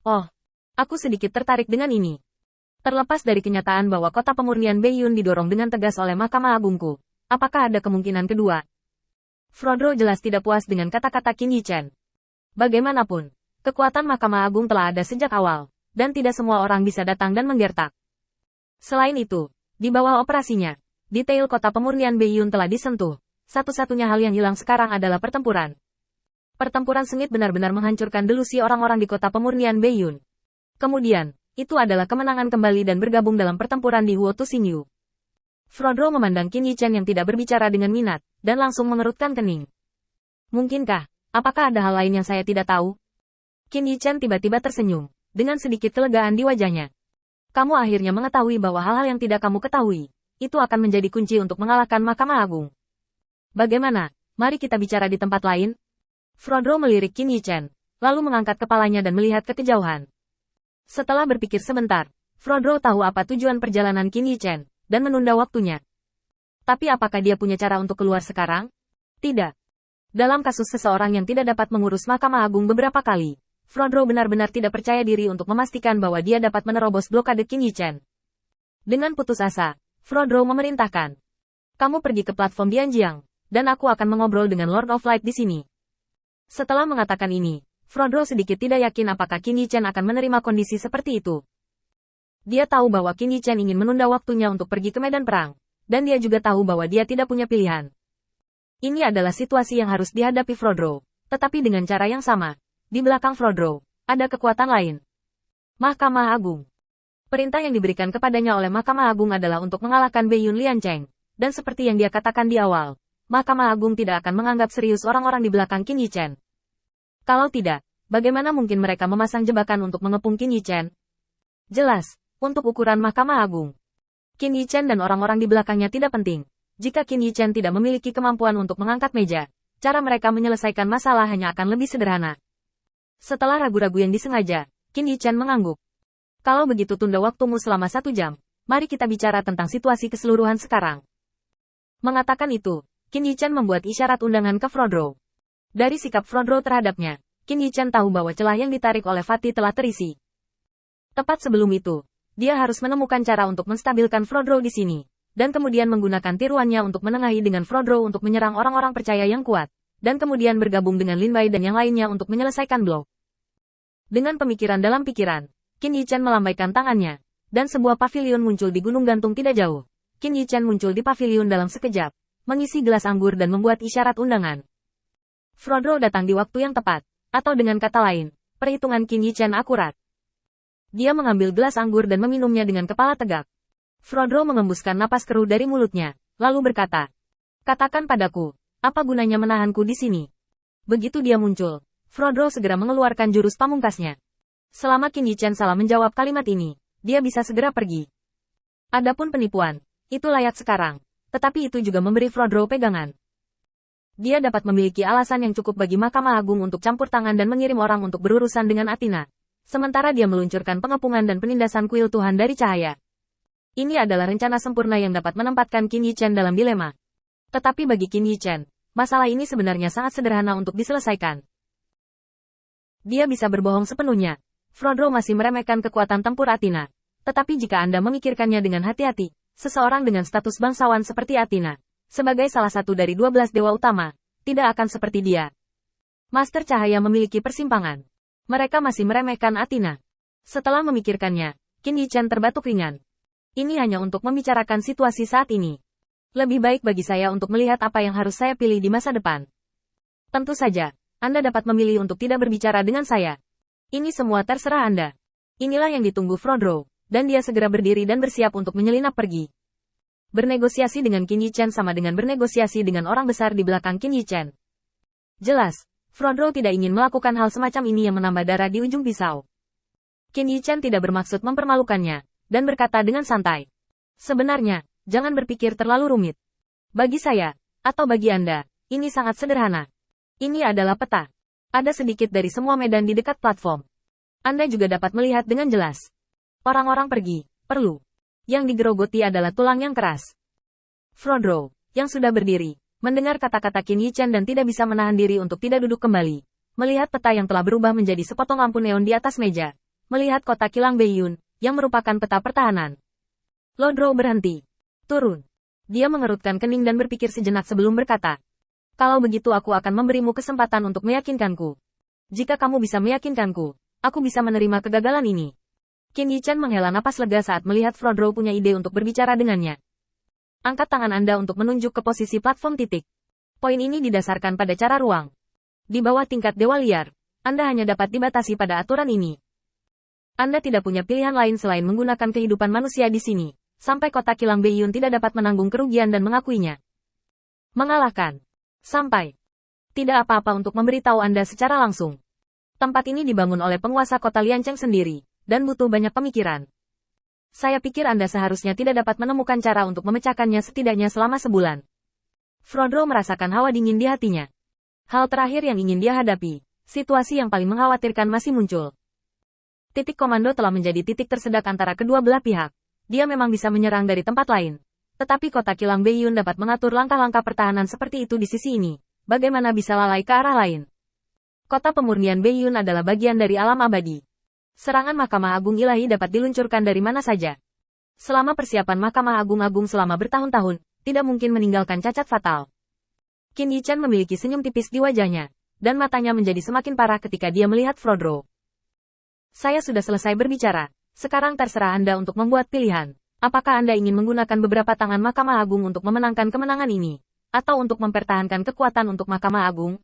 Oh, aku sedikit tertarik dengan ini. Terlepas dari kenyataan bahwa kota pemurnian Beiyun didorong dengan tegas oleh Mahkamah Agungku, apakah ada kemungkinan kedua? Frodro jelas tidak puas dengan kata-kata Qin Yichen. Bagaimanapun, kekuatan Mahkamah Agung telah ada sejak awal, dan tidak semua orang bisa datang dan menggertak. Selain itu, di bawah operasinya, detail kota pemurnian Beiyun telah disentuh. Satu-satunya hal yang hilang sekarang adalah pertempuran. Pertempuran sengit benar-benar menghancurkan delusi orang-orang di kota pemurnian Beiyun. Kemudian, itu adalah kemenangan kembali dan bergabung dalam pertempuran di Huo Tuxingyu. Frodro memandang Qin Yichen yang tidak berbicara dengan minat, dan langsung mengerutkan kening. Mungkinkah, apakah ada hal lain yang saya tidak tahu? Qin Yichen tiba-tiba tersenyum, dengan sedikit kelegaan di wajahnya. Kamu akhirnya mengetahui bahwa hal-hal yang tidak kamu ketahui, itu akan menjadi kunci untuk mengalahkan Mahkamah Agung. Bagaimana, mari kita bicara di tempat lain? Frodro melirik Qin Yichen, lalu mengangkat kepalanya dan melihat ke kejauhan. Setelah berpikir sebentar, Frodro tahu apa tujuan perjalanan Qin Yichen, dan menunda waktunya. Tapi apakah dia punya cara untuk keluar sekarang? Tidak. Dalam kasus seseorang yang tidak dapat mengurus Mahkamah Agung beberapa kali, Frodro benar-benar tidak percaya diri untuk memastikan bahwa dia dapat menerobos blokade Qin Yichen. Dengan putus asa, Frodro memerintahkan, "Kamu pergi ke platform Dianjiang, dan aku akan mengobrol dengan Lord of Light di sini." Setelah mengatakan ini, Frodro sedikit tidak yakin apakah Qin Yichen akan menerima kondisi seperti itu. Dia tahu bahwa Qin Yichen ingin menunda waktunya untuk pergi ke medan perang, dan dia juga tahu bahwa dia tidak punya pilihan. Ini adalah situasi yang harus dihadapi Frodro, tetapi dengan cara yang sama. Di belakang Frodro, ada kekuatan lain. Mahkamah Agung. Perintah yang diberikan kepadanya oleh Mahkamah Agung adalah untuk mengalahkan Beiyun Liancheng, dan seperti yang dia katakan di awal, Mahkamah Agung tidak akan menganggap serius orang-orang di belakang Qin Yichen. Kalau tidak, bagaimana mungkin mereka memasang jebakan untuk mengepung Qin Yichen? Jelas, untuk ukuran Mahkamah Agung, Qin Yichen dan orang-orang di belakangnya tidak penting. Jika Qin Yichen tidak memiliki kemampuan untuk mengangkat meja, cara mereka menyelesaikan masalah hanya akan lebih sederhana. Setelah ragu-ragu yang disengaja, Qin Yichen mengangguk. Kalau begitu tunda waktumu selama 1 jam, mari kita bicara tentang situasi keseluruhan sekarang. Mengatakan itu, Qin Yichen membuat isyarat undangan ke Frodro. Dari sikap Frodro terhadapnya, Qin Yichen tahu bahwa celah yang ditarik oleh Fatih telah terisi. Tepat sebelum itu, dia harus menemukan cara untuk menstabilkan Frodro di sini, dan kemudian menggunakan tiruannya untuk menengahi dengan Frodro untuk menyerang orang-orang percaya yang kuat, dan kemudian bergabung dengan Lin Bai dan yang lainnya untuk menyelesaikan blok. Dengan pemikiran dalam pikiran, Qin Yichen melambaikan tangannya, dan sebuah pavilion muncul di gunung gantung tidak jauh. Qin Yichen muncul di pavilion dalam sekejap, mengisi gelas anggur dan membuat isyarat undangan. Frodro datang di waktu yang tepat, atau dengan kata lain, perhitungan Qin Yichen akurat. Dia mengambil gelas anggur dan meminumnya dengan kepala tegak. Frodro mengembuskan napas keruh dari mulutnya, lalu berkata, "Katakan padaku, apa gunanya menahanku di sini?" Begitu dia muncul, Frodro segera mengeluarkan jurus pamungkasnya. Selama Qin Yichen salah menjawab kalimat ini, dia bisa segera pergi. Adapun penipuan, itu layak sekarang, tetapi itu juga memberi Frodro pegangan. Dia dapat memiliki alasan yang cukup bagi Mahkamah Agung untuk campur tangan dan mengirim orang untuk berurusan dengan Athena. Sementara dia meluncurkan pengepungan dan penindasan kuil Tuhan dari cahaya. Ini adalah rencana sempurna yang dapat menempatkan Qin Yichen dalam dilema. Tetapi bagi Qin Yichen, masalah ini sebenarnya sangat sederhana untuk diselesaikan. Dia bisa berbohong sepenuhnya. Frodro masih meremehkan kekuatan tempur Athena. Tetapi jika Anda memikirkannya dengan hati-hati, seseorang dengan status bangsawan seperti Athena, sebagai salah satu dari 12 dewa utama, tidak akan seperti dia. Master Cahaya memiliki persimpangan. Mereka masih meremehkan Athena. Setelah memikirkannya, Qin Yichen terbatuk ringan. Ini hanya untuk membicarakan situasi saat ini. Lebih baik bagi saya untuk melihat apa yang harus saya pilih di masa depan. Tentu saja, Anda dapat memilih untuk tidak berbicara dengan saya. Ini semua terserah Anda. Inilah yang ditunggu Frodro, dan dia segera berdiri dan bersiap untuk menyelinap pergi. Bernegosiasi dengan Qin Yichen sama dengan bernegosiasi dengan orang besar di belakang Qin Yichen. Jelas, Frodro tidak ingin melakukan hal semacam ini yang menambah darah di ujung pisau. Qin Yichen tidak bermaksud mempermalukannya, dan berkata dengan santai. Sebenarnya, jangan berpikir terlalu rumit. Bagi saya, atau bagi Anda, ini sangat sederhana. Ini adalah peta. Ada sedikit dari semua medan di dekat platform. Anda juga dapat melihat dengan jelas. Orang-orang pergi, perlu. Yang digerogoti adalah tulang yang keras. Frodro, yang sudah berdiri, mendengar kata-kata Qin Yichen dan tidak bisa menahan diri untuk tidak duduk kembali. Melihat peta yang telah berubah menjadi sepotong lampu neon di atas meja, melihat kota kilang Beiyun, yang merupakan peta pertahanan. Lodro berhenti. Turun. Dia mengerutkan kening dan berpikir sejenak sebelum berkata, "Kalau begitu aku akan memberimu kesempatan untuk meyakinkanku. Jika kamu bisa meyakinkanku, aku bisa menerima kegagalan ini." Qin Yichan menghela napas lega saat melihat Frodro punya ide untuk berbicara dengannya. Angkat tangan Anda untuk menunjuk ke posisi platform titik. Poin ini didasarkan pada cara ruang. Di bawah tingkat dewa liar, Anda hanya dapat dibatasi pada aturan ini. Anda tidak punya pilihan lain selain menggunakan kehidupan manusia di sini, sampai kota kilang Beiyun tidak dapat menanggung kerugian dan mengakuinya. Mengalahkan. Sampai. Tidak apa-apa untuk memberitahu Anda secara langsung. Tempat ini dibangun oleh penguasa kota Liancheng sendiri, dan butuh banyak pemikiran. Saya pikir Anda seharusnya tidak dapat menemukan cara untuk memecahkannya setidaknya selama sebulan. Frodro merasakan hawa dingin di hatinya. Hal terakhir yang ingin dia hadapi, situasi yang paling mengkhawatirkan masih muncul. Titik komando telah menjadi titik tersedak antara kedua belah pihak. Dia memang bisa menyerang dari tempat lain. Tetapi kota kilang Beiyun dapat mengatur langkah-langkah pertahanan seperti itu di sisi ini. Bagaimana bisa lalai ke arah lain? Kota pemurnian Beiyun adalah bagian dari alam abadi. Serangan Mahkamah Agung Ilahi dapat diluncurkan dari mana saja. Selama persiapan Mahkamah Agung selama bertahun-tahun, tidak mungkin meninggalkan cacat fatal. Qin Yichan memiliki senyum tipis di wajahnya, dan matanya menjadi semakin parah ketika dia melihat Frodro. Saya sudah selesai berbicara. Sekarang terserah Anda untuk membuat pilihan. Apakah Anda ingin menggunakan beberapa tangan Mahkamah Agung untuk memenangkan kemenangan ini? Atau untuk mempertahankan kekuatan untuk Mahkamah Agung?